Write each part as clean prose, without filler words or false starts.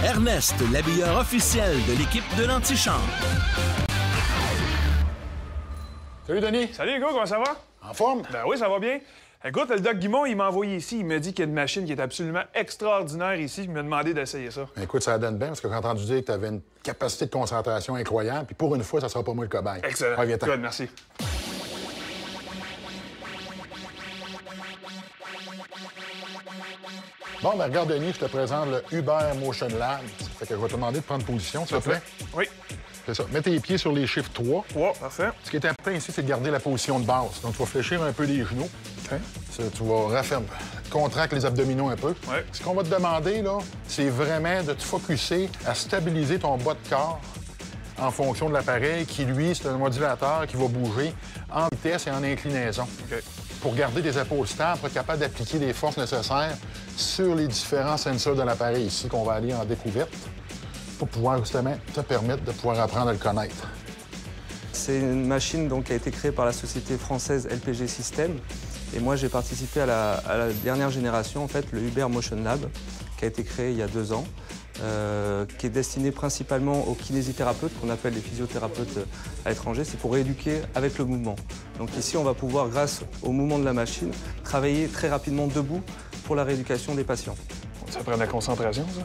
Ernest, l'habilleur officiel de l'équipe de l'antichambre. Salut, Denis. Salut, les gars, comment ça va? En forme? Ben oui, ça va bien. Écoute, le Doc Guimond, il m'a envoyé ici. Il m'a dit qu'il y a une machine qui est absolument extraordinaire ici. Il m'a demandé d'essayer ça. Écoute, ça donne bien parce que j'ai entendu dire que tu avais une capacité de concentration incroyable. Puis pour une fois, ça sera pas moi le cobaye. Excellent. Ah, viens-t'en. Good, merci. Bon, ben regarde, Denis, je te présente le Uber Motion Lab. Fait que je vais te demander de prendre position, s'il te plaît. Oui. C'est ça. Mets tes pieds sur les chiffres 3. 3, parfait. Ce qui est important ici, c'est de garder la position de base. Donc, tu vas fléchir un peu les genoux. OK. Ça, tu vas raffermer, contracte les abdominaux un peu. Oui. Ce qu'on va te demander, là, c'est vraiment de te focusser à stabiliser ton bas de corps en fonction de l'appareil qui, lui, c'est un modulateur qui va bouger en vitesse et en inclinaison. OK. Pour garder des épaules stables, pour être capable d'appliquer les forces nécessaires sur les différents sensors de l'appareil ici qu'on va aller en découverte pour pouvoir justement te permettre de pouvoir apprendre à le connaître. C'est une machine donc, qui a été créée par la société française LPG System. Et moi, j'ai participé à la dernière génération, en fait, le Uber Motion Lab, qui a été créé il y a 2 ans, qui est destiné principalement aux kinésithérapeutes, qu'on appelle les physiothérapeutes à l'étranger. C'est pour rééduquer avec le mouvement. Donc ici, on va pouvoir, grâce au mouvement de la machine, travailler très rapidement debout pour la rééducation des patients. Ça prend de la concentration, ça?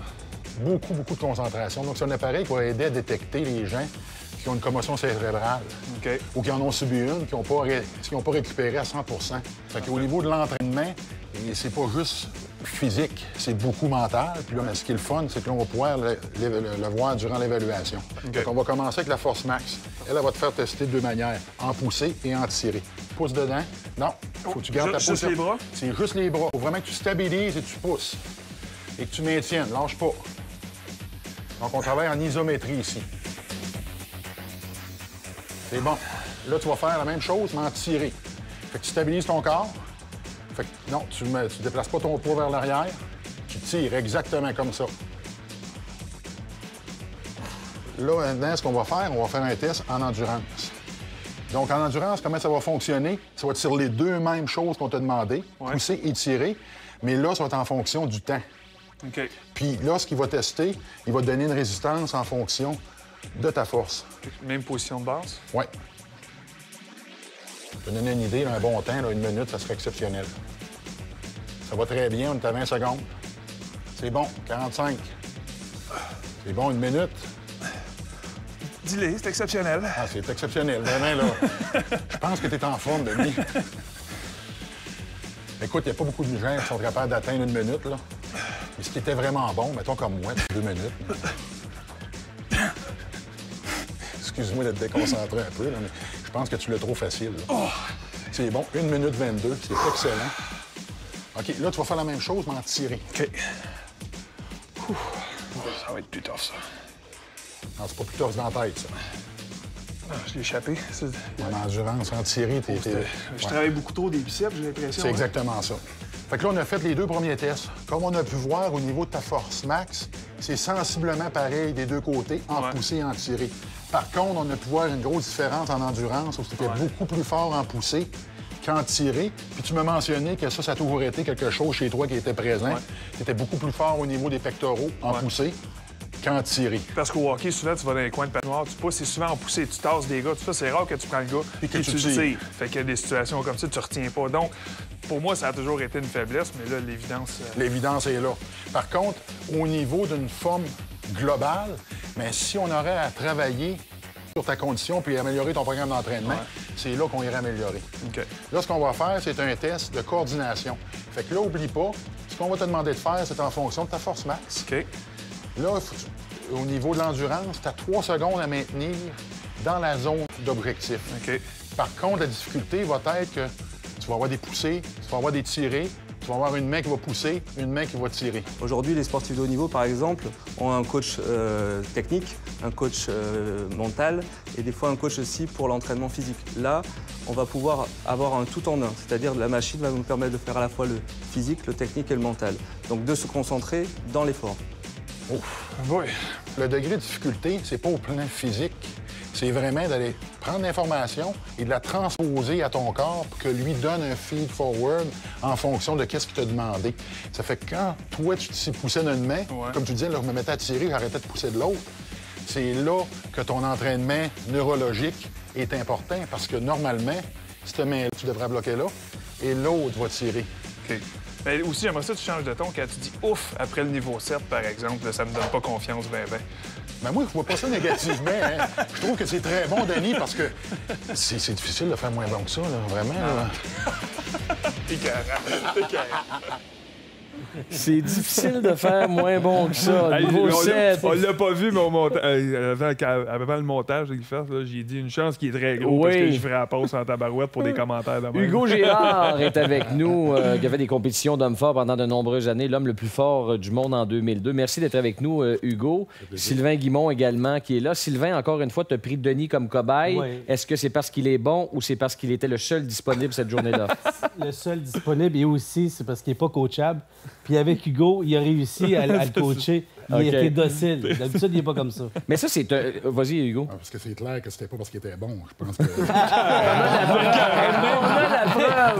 Beaucoup de concentration. Donc, c'est un appareil qui va aider à détecter les gens qui ont une commotion cérébrale OK. ou qui en ont subi une, qui n'ont pas récupéré à 100 Fait qu'au niveau de l'entraînement, c'est pas juste physique, c'est beaucoup mental. Puis là, mais ce qui est le fun, c'est que l'on va pouvoir le voir durant l'évaluation. OK. Donc, on va commencer avec la force max. Elle va te faire tester de 2 manières, en pousser et en tirer. Pousse dedans. Non, faut que tu gardes ta position. Juste les bras? C'est juste les bras. Faut vraiment que tu stabilises et tu pousses. Et que tu maintiennes. Lâche pas. Donc, on travaille en isométrie ici. C'est bon. Là, tu vas faire la même chose, mais en tirer. Fait que tu stabilises ton corps. Fait que non, tu déplaces pas ton poids vers l'arrière. Tu tires exactement comme ça. Là, maintenant, ce qu'on va faire, on va faire un test en endurance. Donc, en endurance, comment ça va fonctionner? Ça va être sur les 2 mêmes choses qu'on t'a demandé, pousser et tirer. Mais là, ça va être en fonction du temps. OK. Puis là, ce qu'il va tester, il va te donner une résistance en fonction de ta force. Même position de base? Oui. Je vais te donner une idée, là, un bon temps, là, 1 minute, ça serait exceptionnel. Ça va très bien, on est à 20 secondes. C'est bon, 45. C'est bon, 1 minute. Dis-le, c'est exceptionnel. Ah, c'est exceptionnel, vraiment, là. Je pense que tu es en forme, Denis. Écoute, il n'y a pas beaucoup de gens qui sont capables d'atteindre 1 minute, là. Mais si tu étais vraiment bon, mettons comme moi, 2 minutes. Excuse-moi d'être déconcentré un peu, là, mais je pense que tu l'as trop facile. Oh. C'est bon, 1 minute 22, c'est excellent. OK, là, tu vas faire la même chose, mais en tirer. OK. Ça va être plus tough, ça. Non, c'est pas plus tough dans la tête, ça. Ah, je l'ai échappé. En endurance, en tirer, Je travaille beaucoup trop des biceps, j'ai l'impression. C'est exactement ça. Fait que là, on a fait les 2 premiers tests. Comme on a pu voir au niveau de ta force max, c'est sensiblement pareil des 2 côtés, en poussée et en tiré. Par contre, on a pu voir une grosse différence en endurance, où c'était beaucoup plus fort en poussée qu'en tiré. Puis tu m'as mentionné que ça a toujours été quelque chose chez toi qui était présent. Tu étais beaucoup plus fort au niveau des pectoraux en poussée qu'en tiré. Parce qu'au hockey, souvent, tu vas dans les coins de patinoire, tu pousses, c'est souvent en poussée, tu tasses des gars, tout ça, c'est rare que tu prends le gars et que tu le tires. Fait qu'il y a des situations comme ça, tu retiens pas. Donc, pour moi, ça a toujours été une faiblesse, mais là, l'évidence... L'évidence est là. Par contre, au niveau d'une forme globale, mais si on aurait à travailler sur ta condition puis améliorer ton programme d'entraînement, c'est là qu'on irait améliorer. OK. Là, ce qu'on va faire, c'est un test de coordination. Fait que là, oublie pas, ce qu'on va te demander de faire, c'est en fonction de ta force max. OK. Là, au niveau de l'endurance, tu as 3 secondes à maintenir dans la zone d'objectif. OK. Par contre, la difficulté va être que tu vas avoir des poussées, tu vas avoir des tirées, tu vas avoir une main qui va pousser, une main qui va tirer. Aujourd'hui, les sportifs de haut niveau, par exemple, ont un coach technique, un coach mental et des fois un coach aussi pour l'entraînement physique. Là, on va pouvoir avoir un tout en un, c'est-à-dire la machine va nous permettre de faire à la fois le physique, le technique et le mental. Donc de se concentrer dans l'effort. Ouf. Oui. Le degré de difficulté, c'est pas au plan physique, C'est vraiment d'aller prendre l'information et de la transposer à ton corps pour que lui donne un feed forward en fonction de qu'est-ce qu'il t'a demandé. Ça fait que quand toi, tu te poussais d'une main, comme tu disais, là, je me mettais à tirer, j'arrêtais de pousser de l'autre, c'est là que ton entraînement neurologique est important parce que normalement, cette main-là, tu devrais bloquer là et l'autre va tirer. OK. Mais aussi, j'aimerais ça que tu changes de ton quand tu dis « ouf » après le niveau 7, par exemple. Là, ça me donne pas confiance, ben. Mais moi, je vois pas ça négativement. Hein. Je trouve que c'est très bon, Denis, parce que c'est difficile de faire moins bon que ça, là, vraiment. Là. T'es carré. C'est difficile de faire moins bon que ça. Niveau 7. On l'a pas vu, mais au montage, avant le montage qu'il fait, j'ai dit une chance qui est très gros parce que je ferais la pause en tabarouette pour des commentaires de même. Hugo Gérard est avec nous, qui a fait des compétitions d'hommes forts pendant de nombreuses années, l'homme le plus fort du monde en 2002. Merci d'être avec nous, Hugo. Sylvain Guimond également qui est là. Sylvain, encore une fois, tu as pris Denis comme cobaye. Oui. Est-ce que c'est parce qu'il est bon ou c'est parce qu'il était le seul disponible cette journée-là? Le seul disponible et aussi c'est parce qu'il n'est pas coachable. Puis avec Hugo, il a réussi à le coacher. Il était docile. D'habitude, il n'est pas comme ça. Mais ça, c'est... Vas-y, Hugo. Ah, parce que c'est clair que c'était pas parce qu'il était bon. Je pense que...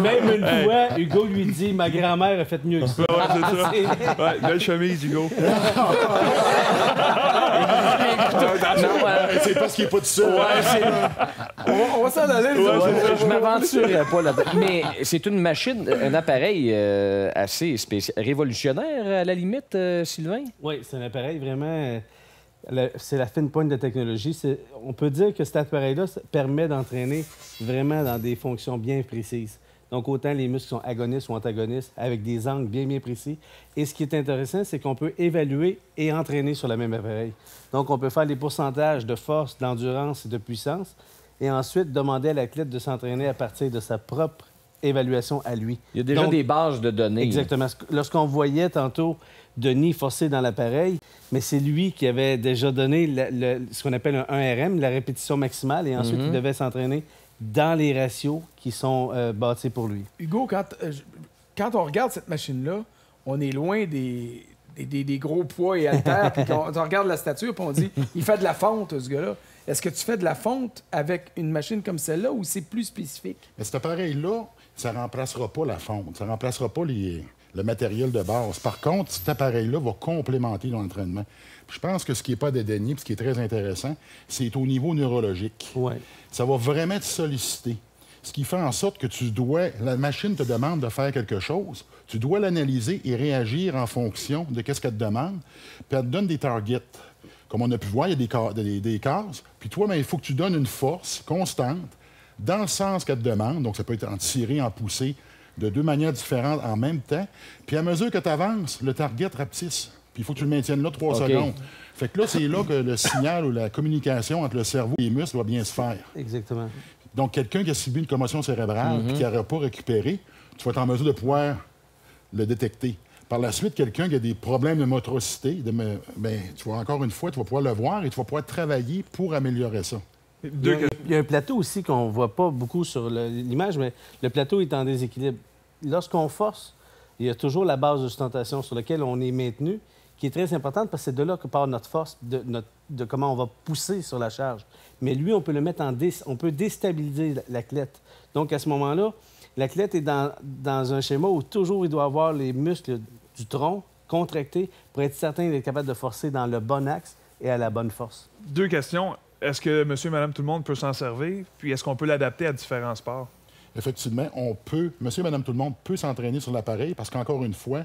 Même une fois, Hugo lui dit « Ma grand-mère a fait mieux que ça. » Ouais, c'est ça. Ouais, belle chemise, Hugo. C'est parce qu'il n'est pas tout seul. On va s'en aller. Je m'aventurerai pas là-dedans. Mais c'est une machine, un appareil assez révolutionnaire, à la limite, Sylvain? Oui, c'est un appareil vraiment... c'est la fine pointe de technologie. On peut dire que cet appareil-là permet d'entraîner vraiment dans des fonctions bien précises. Donc, autant les muscles sont agonistes ou antagonistes, avec des angles bien, bien précis. Et ce qui est intéressant, c'est qu'on peut évaluer et entraîner sur le même appareil. Donc, on peut faire les pourcentages de force, d'endurance et de puissance, et ensuite demander à l'athlète de s'entraîner à partir de sa propre évaluation à lui. Il y a déjà des bases de données. Exactement. Lorsqu'on voyait tantôt Denis forcer dans l'appareil, mais c'est lui qui avait déjà donné ce qu'on appelle un 1RM, la répétition maximale, et ensuite il devait s'entraîner dans les ratios qui sont bâtis pour lui. Hugo, quand on regarde cette machine-là, on est loin des gros poids et haltères, puis on regarde la stature, puis on dit il fait de la fonte, ce gars-là. Est-ce que tu fais de la fonte avec une machine comme celle-là ou c'est plus spécifique? Mais cet appareil-là, ça ne remplacera pas la fonte. Ça ne remplacera pas le matériel de base. Par contre, cet appareil-là va complémenter l'entraînement. Je pense que ce qui n'est pas dédaigné, puis ce qui est très intéressant, c'est au niveau neurologique. Ouais. Ça va vraiment te solliciter. Ce qui fait en sorte que la machine te demande de faire quelque chose, tu dois l'analyser et réagir en fonction de ce qu'elle te demande, puis elle te donne des targets. Comme on a pu voir, il y a des cases, puis toi, il faut que tu donnes une force constante dans le sens qu'elle te demande. Donc, ça peut être en tirer, en pousser, de deux manières différentes en même temps. Puis à mesure que tu avances, le target rapetisse. Puis il faut que tu le maintiennes là 3 secondes. Fait que là, c'est là que le signal ou la communication entre le cerveau et les muscles va bien se faire. Exactement. Donc, quelqu'un qui a subi une commotion cérébrale et qui n'aura pas récupéré, tu vas être en mesure de pouvoir le détecter. Par la suite, quelqu'un qui a des problèmes de motricité, tu vas encore une fois, tu vas pouvoir le voir et tu vas pouvoir travailler pour améliorer ça. Il y a un plateau aussi qu'on ne voit pas beaucoup sur l'image, mais le plateau est en déséquilibre. Lorsqu'on force, il y a toujours la base de sustentation sur laquelle on est maintenu, qui est très importante parce que c'est de là que part notre force, de comment on va pousser sur la charge. Mais lui, on peut le mettre on peut déstabiliser l'athlète. Donc, à ce moment-là, l'athlète est dans un schéma où toujours il doit avoir les muscles du tronc contractés pour être certain d'être capable de forcer dans le bon axe et à la bonne force. 2 questions. Est-ce que monsieur, madame, tout le monde peut s'en servir? Puis est-ce qu'on peut l'adapter à différents sports? Effectivement, monsieur, madame, tout le monde peut s'entraîner sur l'appareil parce qu'encore une fois,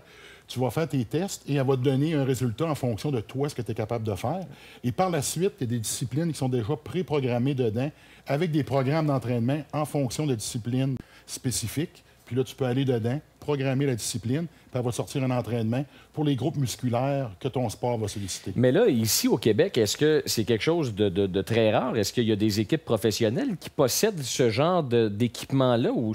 tu vas faire tes tests et elle va te donner un résultat en fonction de toi, ce que tu es capable de faire. Et par la suite, il y a des disciplines qui sont déjà préprogrammées dedans avec des programmes d'entraînement en fonction de disciplines spécifiques. Puis là, tu peux aller dedans, programmer la discipline, puis elle va sortir un entraînement pour les groupes musculaires que ton sport va solliciter. Mais là, ici au Québec, est-ce que c'est quelque chose de très rare? Est-ce qu'il y a des équipes professionnelles qui possèdent ce genre d'équipement-là ou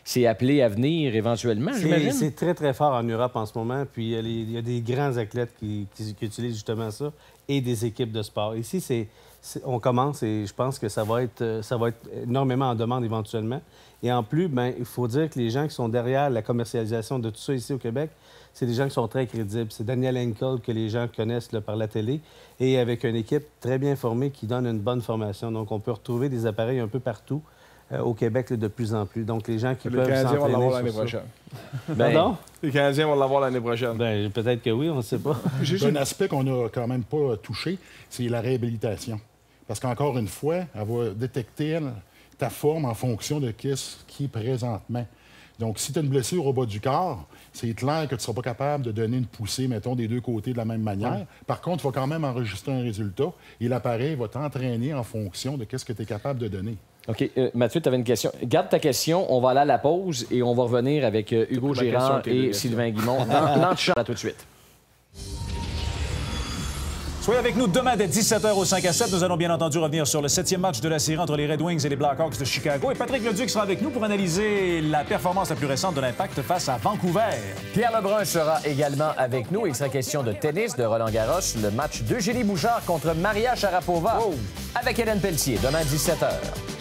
c'est appelé à venir éventuellement, j'imagine? C'est très, très fort en Europe en ce moment. Puis il y a des grands athlètes qui utilisent justement ça et des équipes de sport. Ici, on commence et je pense que ça va être énormément en demande éventuellement. Et en plus, bien, il faut dire que les gens qui sont derrière la commercialisation de tout ça ici au Québec, c'est des gens qui sont très crédibles. C'est Daniel Henkel que les gens connaissent là, par la télé et avec une équipe très bien formée qui donne une bonne formation. Donc, on peut retrouver des appareils un peu partout au Québec là, de plus en plus. Donc, les gens qui peuvent Canadiens vont l'avoir l'année s'entraîner sur prochaine. Pardon? Les Canadiens vont l'avoir l'année prochaine. Bien, peut-être que oui, on ne sait pas. J'ai un aspect qu'on n'a quand même pas touché, c'est la réhabilitation. Parce qu'encore une fois, elle va détecter ta forme en fonction de ce qui est présentement. Donc, si tu as une blessure au bas du corps, c'est clair que tu ne seras pas capable de donner une poussée, mettons, des deux côtés de la même manière. Par contre, il va quand même enregistrer un résultat et l'appareil va t'entraîner en fonction de ce que tu es capable de donner. OK. Mathieu, tu avais une question. Garde ta question. On va aller à la pause et on va revenir avec Hugo Girard et Sylvain Guimond dans l'antichambre. À tout de suite. Soyez avec nous demain dès 17h au 5 à 7. Nous allons bien entendu revenir sur le 7e match de la série entre les Red Wings et les Blackhawks de Chicago. Et Patrick Leduc sera avec nous pour analyser la performance la plus récente de l'Impact face à Vancouver. Pierre Lebrun sera également avec nous. Il sera question de tennis, de Roland-Garros, le match d'Eugénie Bouchard contre Maria Sharapova avec Hélène Pelletier demain 17h.